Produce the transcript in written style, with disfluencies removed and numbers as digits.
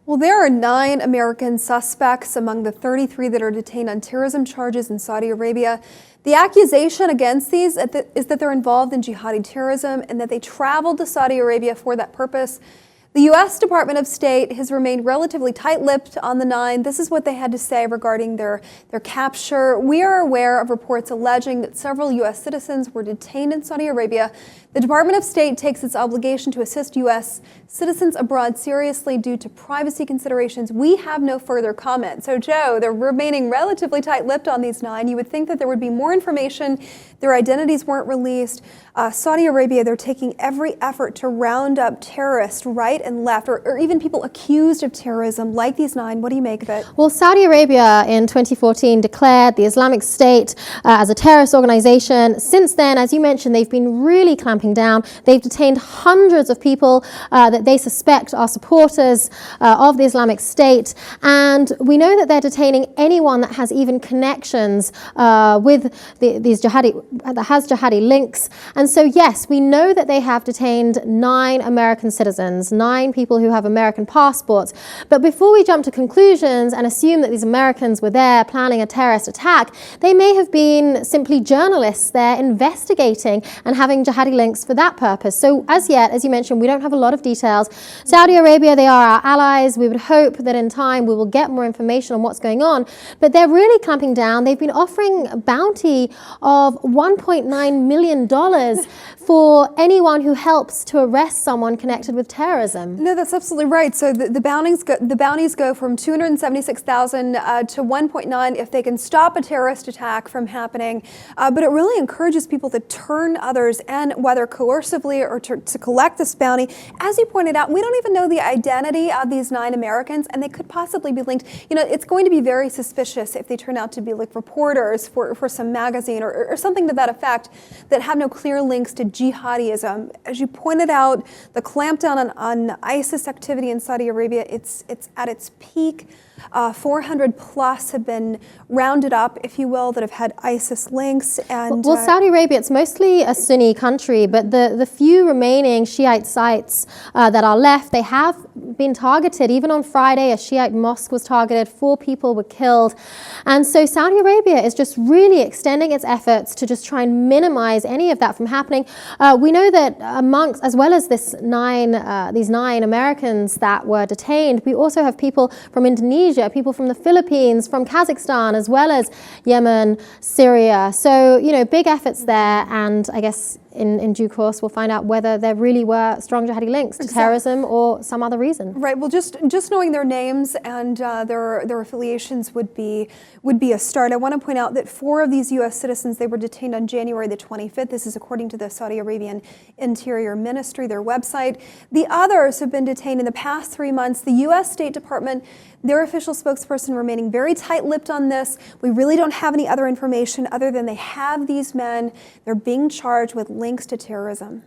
Well, there are 9 American suspects among the 33 that are detained on terrorism charges in Saudi Arabia. The accusation against these is that they're involved in jihadi terrorism and that they traveled to Saudi Arabia for that purpose. The U.S. Department of State has remained relatively tight-lipped on the 9. This is what they had to say regarding their capture. We are aware of reports alleging that several U.S. citizens were detained in Saudi Arabia. The Department of State takes its obligation to assist U.S. citizens abroad seriously due to privacy considerations. We have no further comment. So, Joe, they're remaining relatively tight-lipped on these 9. You would think that there would be more information. Their identities weren't released. Saudi Arabia, they're taking every effort to round up terrorists right and left, or even people accused of terrorism like these 9. What do you make of it? Well, Saudi Arabia in 2014 declared the Islamic State as a terrorist organization. Since then, as you mentioned, they've been really clamping down. They've detained hundreds of people that they suspect are supporters of the Islamic State. And we know that they're detaining anyone that has even connections with these that has jihadi links. And so, yes, we know that they have detained 9 American citizens, 9 people who have American passports. But before we jump to conclusions and assume that these Americans were there planning a terrorist attack, they may have been simply journalists there investigating and having jihadi links for that purpose. So as yet, as you mentioned, we don't have a lot of details. Saudi Arabia, they are our allies. We would hope that in time we will get more information on what's going on. But they're really clamping down. They've been offering a bounty of $1.9 million for anyone who helps to arrest someone connected with terrorism. No, that's absolutely right. So the bounties go from $276,000 to $1.9 if they can stop a terrorist attack from happening. But it really encourages people to turn others, and whether coercively or to collect this bounty. As you pointed out, we don't even know the identity of these 9 Americans, and they could possibly be linked. You know, it's going to be very suspicious if they turn out to be like reporters for some magazine or something to that effect that have no clear links to jihadism. As you pointed out, the clampdown on ISIS activity in Saudi Arabia, it's at its peak. 400 plus have been rounded up, if you will, that have had ISIS links. And well, Saudi Arabia, it's mostly a Sunni country, but the few remaining Shiite sites that are left, they have been targeted. Even on Friday, a Shiite mosque was targeted. 4 people were killed. And so Saudi Arabia is just really extending its efforts to just try and minimize any of that from happening. We know that amongst, as well as these 9 Americans that were detained, we also have people from Indonesia, people from the Philippines, from Kazakhstan, as well as Yemen, Syria. So, you know, big efforts there. And I guess in due course, we'll find out whether there really were strong jihadi links to terrorism or some other reason. Right. Well, just knowing their names and their affiliations would be a start. I want to point out that 4 of these U.S. citizens, they were detained on January the 25th. This is according to the Saudi Arabian Interior Ministry, their website. The others have been detained in the past 3 months. The U.S. State Department, their official spokesperson, remaining very tight-lipped on this. We really don't have any other information other than they have these men. They're being charged with links to terrorism.